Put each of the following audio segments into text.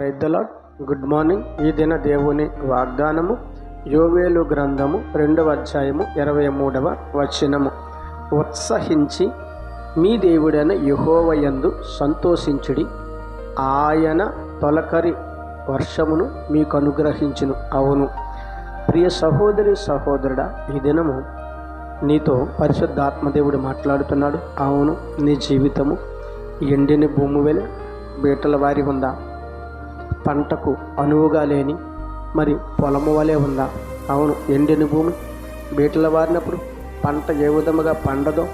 Praise the Lord. Good morning. ఈ దిన దేవుని వాగ్దానము యోవేలు గ్రంథము 2వ అధ్యాయము 23వ వచనము. ఉత్సహించి మీ దేవుడైన యెహోవా యందు సంతోషించుడి, ఆయన తొలకరి వర్షమును మీకు అనుగ్రహించును. అవును ప్రియ సహోదరి సహోదరుడా, ఈ దినము నీతో పరిశుద్ధాత్మదేవుడు మాట్లాడుతున్నాడు. అవును, నీ జీవితము ఎండిన భూమి వలె బీటల వారి ఉందా? పంటకు అనువుగా లేని మరి పొలము వలె ఉందా? అవును, ఎండిన భూమి బీటల వారినప్పుడు పంట ఏ విధముగా పండదో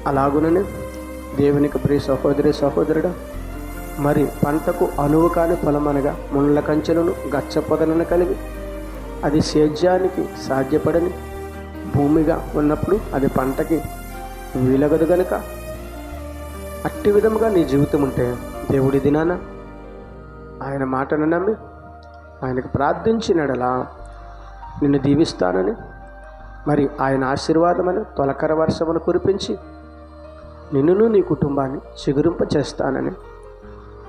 అలాగుననే దేవునికి ప్రియ సహోదరి సహోదరుడా, మరి పంటకు అనువు కాని పొలమనగా ముళ్ళ కంచెలను గచ్చ పొదలను కలిగి అది సేద్యానికి సాధ్యపడని భూమిగా ఉన్నప్పుడు అది పంటకి వీలగదు గనుక అట్టి విధముగా నీ జీవితం ఉంటే దేవుడి దినాన ఆయన మాటను నమ్మి ఆయనకు ప్రార్థించినడలా నిన్ను దీవిస్తానని, మరి ఆయన ఆశీర్వాదమని తొలకర వర్షమును కురిపించి నిన్నును నీ కుటుంబాన్ని చిగురింప చేస్తానని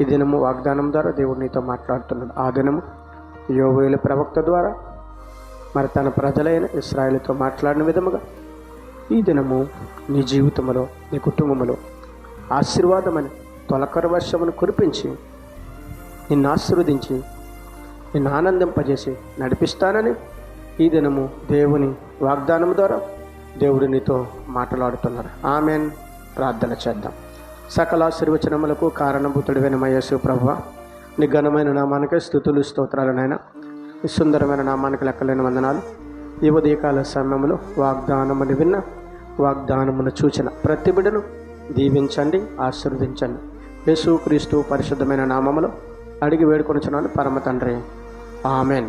ఈ దినము వాగ్దానం ద్వారా దేవుడు నీతో మాట్లాడుతున్నాడు. ఆ దినము యోవేలు ప్రవక్త ద్వారా మరి తన ప్రజలైన ఇశ్రాయేలుతో మాట్లాడిన విధముగా ఈ దినము నీ జీవితంలో నీ కుటుంబంలో ఆశీర్వాదమని తొలకర వర్షమును కురిపించి నిన్ను ఆశీర్వదించి నిన్ను ఆనందింపజేసి నడిపిస్తానని ఈ దినము దేవుని వాగ్దానం ద్వారా దేవుడు నీతో మాట్లాడుతున్నాడు. ఆమెన్. ప్రార్థన చేద్దాం. సకల ఆశీర్వచనములకు కారణభూతుడివైన మా యేసు ప్రభువా, నీ ఘనమైన నామానికి స్తుతులు స్తోత్రాలనైనా, ఈ సుందరమైన నామానికి లెక్కలేని వందనాలు. ఈ ఉదయకాల సమయంలో వాగ్దానమును విన్న వాగ్దానమును చూచిన ప్రతి బిడ్డను దీవించండి, ఆశీర్వదించండి. యేసుక్రీస్తు పరిశుద్ధమైన నామములో అడిగి వేడుకొనుచున్నాను పరమ తండ్రి. ఆమెన్.